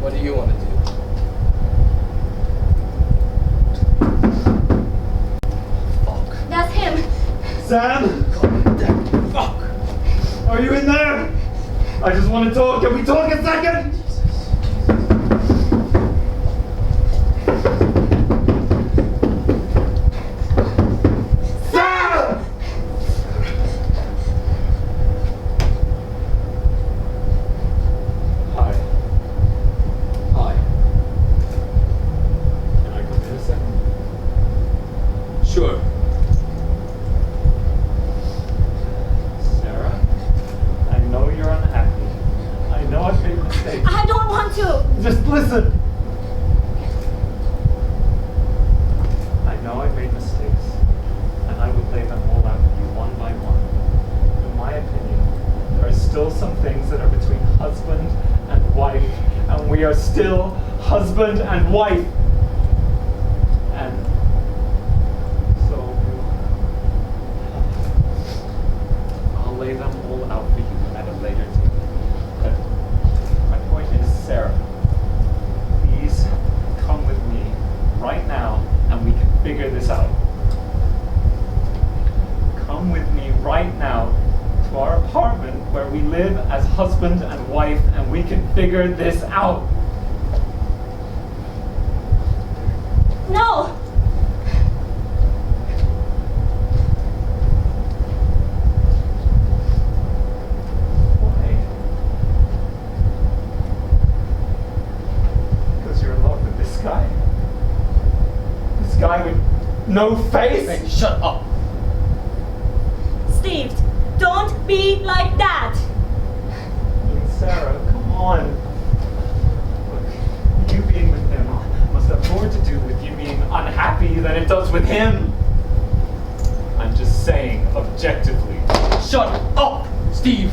[SPEAKER 5] What do you want to do? Fuck.
[SPEAKER 3] That's him.
[SPEAKER 4] Sam?
[SPEAKER 5] Fuck.
[SPEAKER 4] Are you in there? I just want to talk. Can we talk a second? Sam! Hi.
[SPEAKER 5] Hi.
[SPEAKER 4] Can I come in a second?
[SPEAKER 5] Sure.
[SPEAKER 4] Sarah, I know you're unhappy. I know I've made mistakes.
[SPEAKER 3] I don't want to.
[SPEAKER 4] Just listen. I know I've made mistakes, and I would lay them all out for you one by one. In my opinion, there are still some things that are between husband and wife, and we are still husband and wife. And so I'll lay them all out for you at a later date. But my point is, Sarah, please come with me right now and we can figure this out. Come with me right now to our apartment where we live as husband and wife and we can figure this out.
[SPEAKER 3] No.
[SPEAKER 4] Why? Because you're in love with this guy? This guy with no face?
[SPEAKER 5] Hey, shut up.
[SPEAKER 3] Steve, don't be like that.
[SPEAKER 4] I mean, Sarah, come on. Look, you being with him must have more to do with you being unhappy than it does with him. I'm just saying, objectively.
[SPEAKER 5] Shut up, Steve.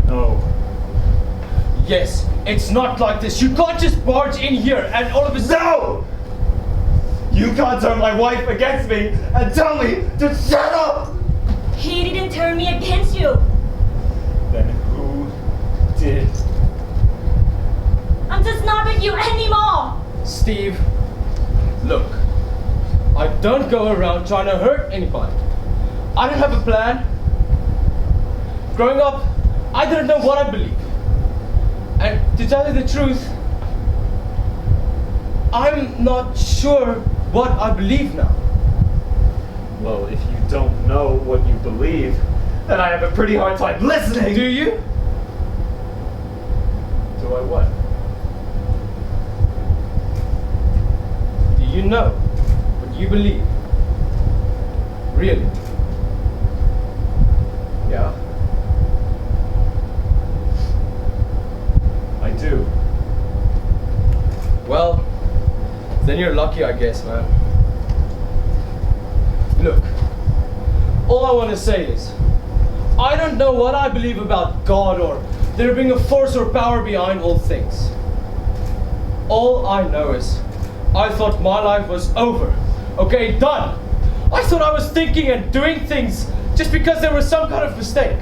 [SPEAKER 4] No.
[SPEAKER 5] Yes, it's not like this. You can't just barge in here and all of a sudden.
[SPEAKER 4] No! You can't turn my wife against me and tell me to shut up!
[SPEAKER 3] He didn't turn me against you.
[SPEAKER 4] Then who did?
[SPEAKER 3] I'm just not with you anymore.
[SPEAKER 5] Steve, look, I don't go around trying to hurt anybody. I don't have a plan. Growing up, I didn't know what I believed. And to tell you the truth, I'm not sure what I believe now.
[SPEAKER 4] Well, if you don't know what you believe, then I have a pretty hard time listening.
[SPEAKER 5] Do you?
[SPEAKER 4] Do I what?
[SPEAKER 5] Do you know what you believe? Really?
[SPEAKER 4] Yeah. I do.
[SPEAKER 5] Well, then you're lucky, I guess, man. Look, all I want to say is, I don't know what I believe about God or there being a force or power behind all things. All I know is, I thought my life was over. Okay, done. I thought I was thinking and doing things just because there was some kind of mistake.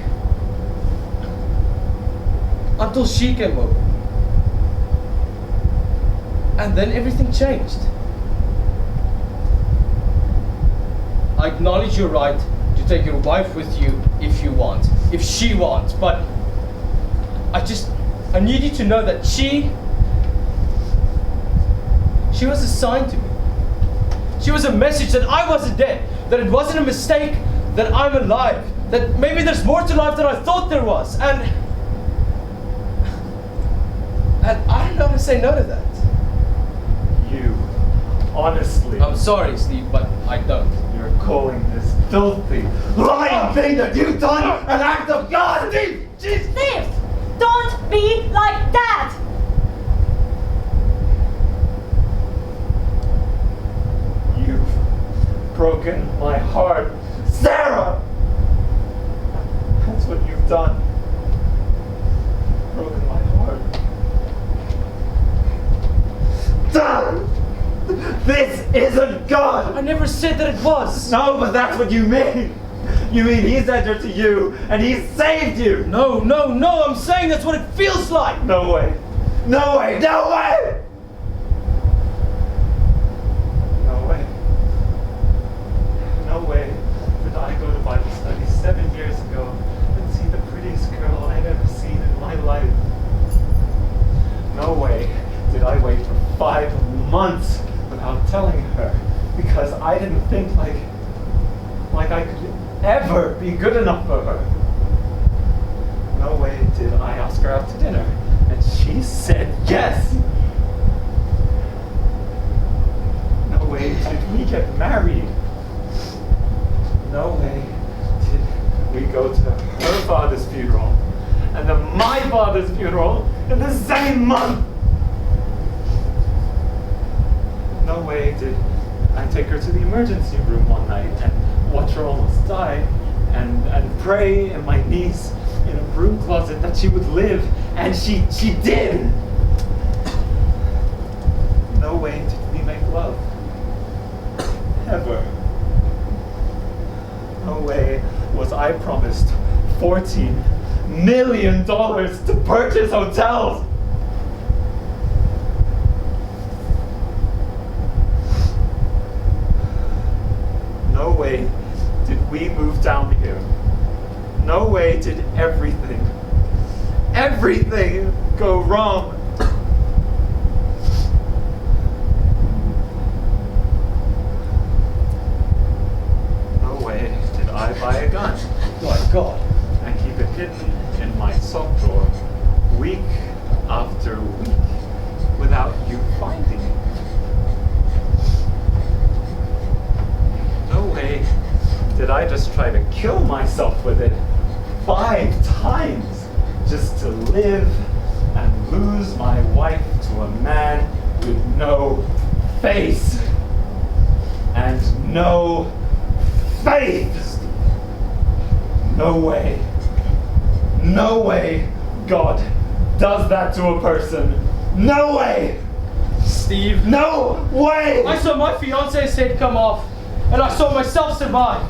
[SPEAKER 5] Until she came over. And then everything changed. I acknowledge your right to take your wife with you if you want, if she wants, but I need you to know that she was a sign to me. She was a message that I wasn't dead, that it wasn't a mistake, that I'm alive, that maybe there's more to life than I thought there was, and I don't know how to say no to that.
[SPEAKER 4] You, honestly,
[SPEAKER 5] I'm sorry, Steve, but I don't.
[SPEAKER 4] you're calling this filthy, lying thing that you've done an act of God! Steve! Jeez.
[SPEAKER 3] Steve, don't be like that.
[SPEAKER 4] broken my heart. Sarah! That's what you've done. Broken my heart. Done! This isn't God!
[SPEAKER 5] I never said that it was.
[SPEAKER 4] No, but that's what you mean. You mean he's entered to you and he's saved you.
[SPEAKER 5] No, I'm saying that's what it feels like.
[SPEAKER 4] No way. No way. No way. No way. No way did I go to Bible study 7 years ago and see the prettiest girl I'd ever seen in my life. No way did I wait for 5 months without telling her because I didn't think like I could ever be good enough for her. No way did I ask her out to dinner, and she said yes. No way did we get married. No way did we go to her father's funeral and then my father's funeral in the same month. No way did I take her to the emergency room one night and watch her almost die and pray in my knees in a broom closet that she would live, and she did. No way did we make love. Ever. No way was I promised $14 million to purchase hotels. No way did we move down here. No way did everything go wrong. No way did I buy a gun.
[SPEAKER 5] My God.
[SPEAKER 4] And keep it hidden in my sock drawer week after week without you finding it. No way did I just try to kill myself with it 5 times just to live and lose my wife to a man with no face and no faith. No way. No way God does that to a person. No way.
[SPEAKER 5] Steve.
[SPEAKER 4] No way.
[SPEAKER 5] I saw my fiance's head come off, and I saw myself survive.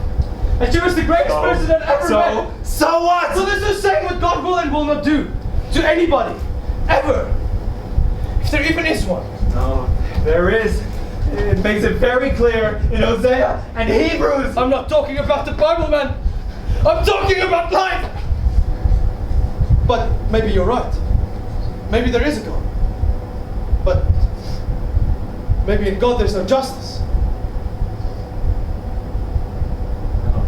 [SPEAKER 5] And she was the greatest person I'd ever met.
[SPEAKER 4] So what?
[SPEAKER 5] So there's no saying what God will and will not do to anybody, ever. If there even is one.
[SPEAKER 4] No, there is. It makes it very clear in Hosea and Hebrews.
[SPEAKER 5] I'm not talking about the Bible, man. I'm talking about life. But maybe you're right. Maybe there is a God. But maybe in God there's no justice.
[SPEAKER 4] No.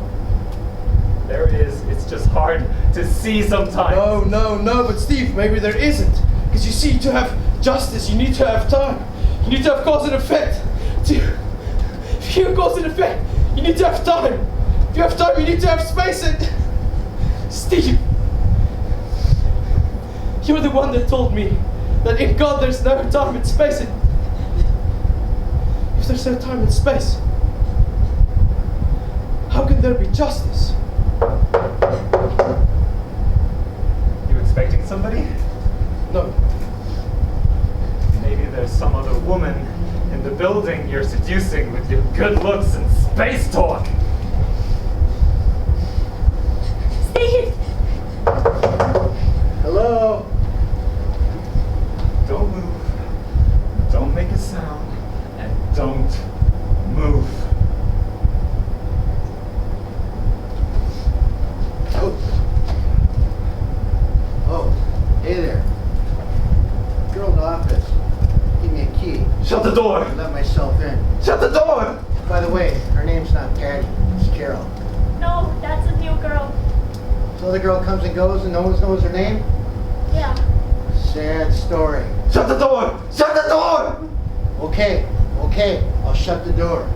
[SPEAKER 4] There is. It's just hard to see sometimes.
[SPEAKER 5] No, but Steve, maybe there isn't. Because you see, to have justice, you need to have time. You need to have cause and effect. If you have cause and effect, you need to have time. If you have time, you need to have space. And Steve, you're the one that told me that in God there's no time and space. And if there's no time and space, how can there be justice?
[SPEAKER 4] You expecting somebody?
[SPEAKER 5] No.
[SPEAKER 4] Maybe there's some other woman in the building you're seducing with your good looks and space talk.
[SPEAKER 3] Steve!
[SPEAKER 2] Hello?
[SPEAKER 4] Don't move. Don't make a sound. And don't move.
[SPEAKER 2] Oh, hey there. Girl in the office. Give me a key.
[SPEAKER 4] Shut the door.
[SPEAKER 2] I let myself in.
[SPEAKER 4] Shut the door.
[SPEAKER 2] By the way, her name's not Patty. It's Carol.
[SPEAKER 3] No, that's a new girl.
[SPEAKER 2] So the girl comes and goes and no one knows her name?
[SPEAKER 3] Yeah.
[SPEAKER 2] Sad story.
[SPEAKER 4] Shut the door. Shut the door.
[SPEAKER 2] Okay, I'll shut the door.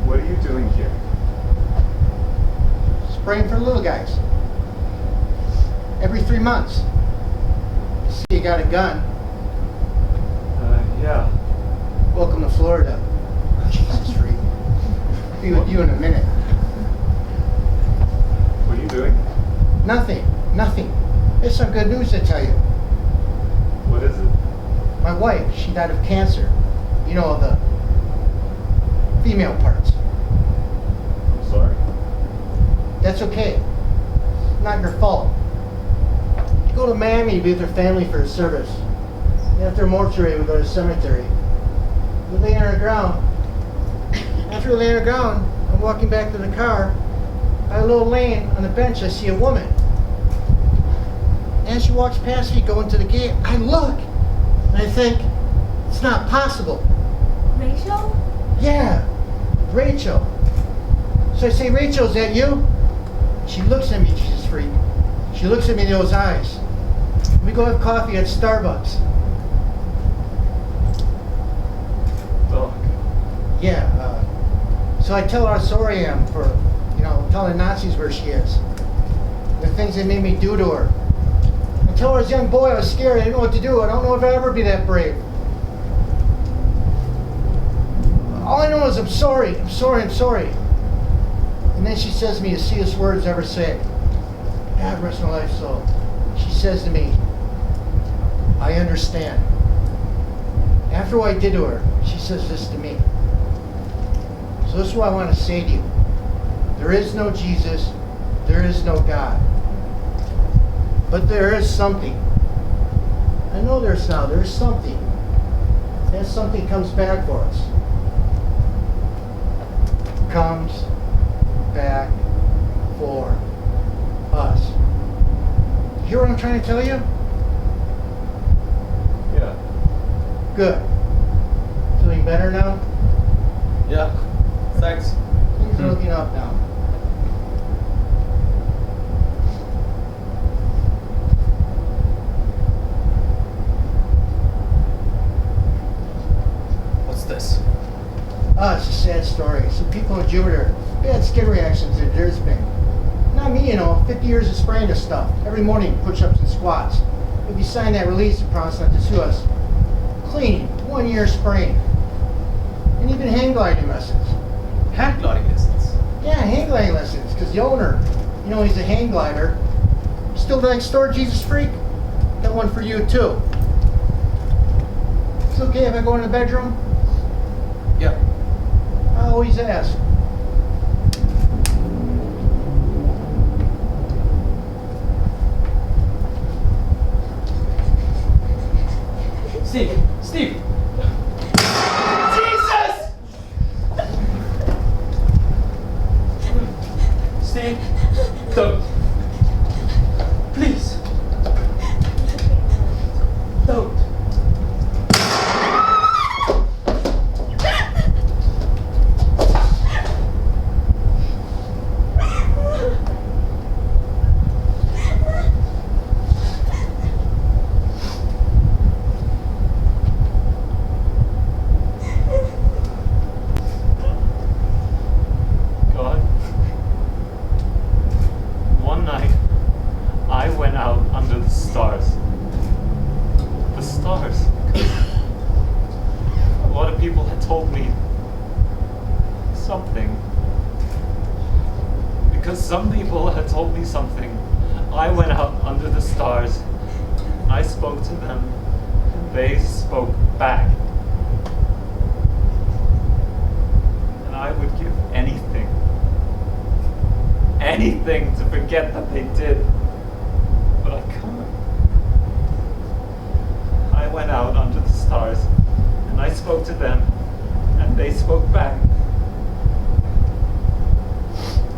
[SPEAKER 4] What are you doing here?
[SPEAKER 2] Spraying for little guys. Every 3 months. you got a gun.
[SPEAKER 4] Yeah.
[SPEAKER 2] Welcome to Florida. Jesus, freak. Be with you in a minute.
[SPEAKER 4] What are you doing?
[SPEAKER 2] Nothing. There's some good news to tell you.
[SPEAKER 4] What is it?
[SPEAKER 2] My wife, she died of cancer. You know, the female parts.
[SPEAKER 4] I'm sorry.
[SPEAKER 2] That's okay. Not your fault. You go to Miami to be with her family for a service. And after mortuary, we go to the cemetery. We lay on the ground. After we lay on the ground, I'm walking back to the car. By a little lane on the bench, I see a woman. As she walks past me going to the gate, I look. And I think, it's not possible.
[SPEAKER 3] Rachel?
[SPEAKER 2] Yeah, Rachel. So I say, Rachel, is that you? She looks at me, Jesus freak. She looks at me in those eyes. We go have coffee at Starbucks.
[SPEAKER 4] Dog.
[SPEAKER 2] Yeah, so I tell her how sorry I am for, telling Nazis where she is. The things they made me do to her. I tell her as a young boy I was scared, I didn't know what to do. I don't know if I'll ever be that brave. All I know is I'm sorry. And then she says to me the sweetest words ever said. God rest my life soul. She says to me, I understand. After what I did to her, she says this to me. So this is what I want to say to you. There is no Jesus. There is no God. But there is something. I know there's something. That something comes back for us. Comes back for us. You hear what I'm trying to tell you?
[SPEAKER 4] Yeah.
[SPEAKER 2] Good. Feeling better now?
[SPEAKER 5] Yeah. Thanks.
[SPEAKER 2] Things are looking up now.
[SPEAKER 5] What's this?
[SPEAKER 2] It's a sad story. Some people in Jupiter, bad skin reactions that there's been. Not me, 50 years of spraying this stuff. Every morning, push-ups and squats. If you sign that release and promise not to sue us. Clean, 1 year spraying. And even hang gliding lessons.
[SPEAKER 5] Hand gliding lessons.
[SPEAKER 2] Yeah, hang gliding lessons, because the owner, he's a hang glider. Still next door, Jesus freak? Got one for you, too. It's okay if I go in the bedroom?
[SPEAKER 5] Yeah.
[SPEAKER 2] I always ask.
[SPEAKER 5] Steve! Jesus! Steve, don't. Please. Don't.
[SPEAKER 4] God. One night, I went out under the stars. The stars. A lot of people had told me something. Because some people had told me something, I went out under the stars. I spoke to them, and they spoke back. And I would give anything to forget that they did. But I can't. I went out under the stars, and I spoke to them, and they spoke back.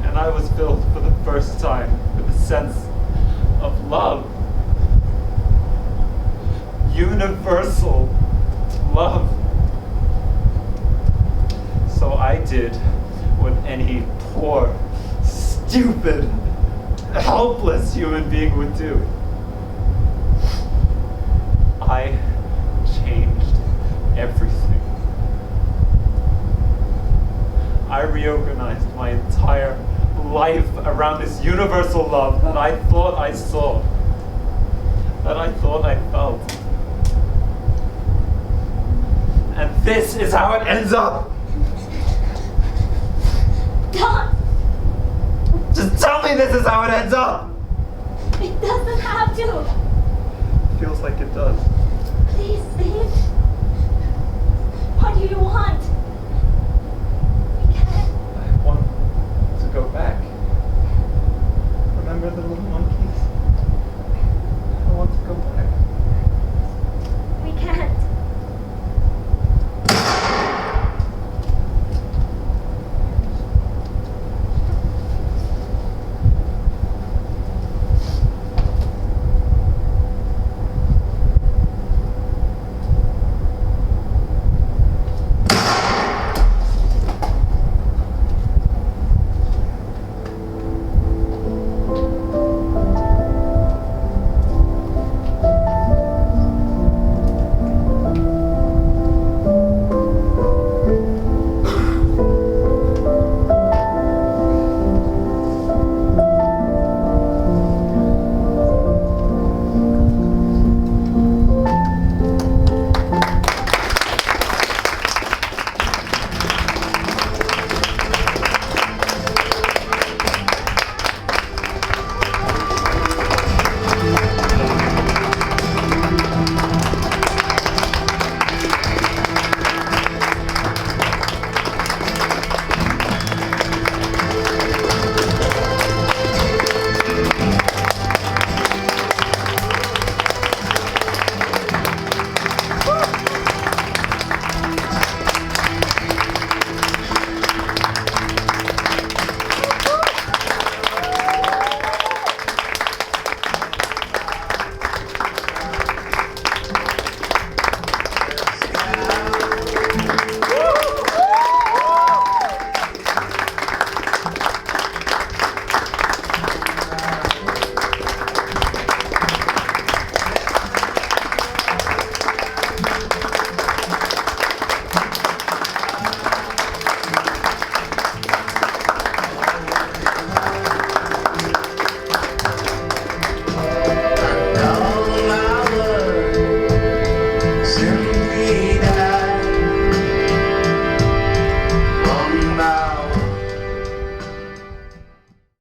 [SPEAKER 4] And I was filled for the first time with a sense of love. Universal love. So I did what any poor, stupid, helpless human being would do. I changed everything. I reorganized my entire life around this universal love that I thought I saw. that I thought I felt. And this is how it ends up!
[SPEAKER 3] Don't!
[SPEAKER 4] Just tell me this is how it ends up!
[SPEAKER 3] It doesn't have to!
[SPEAKER 4] Feels like it does.
[SPEAKER 3] Please, Steve. What do you want?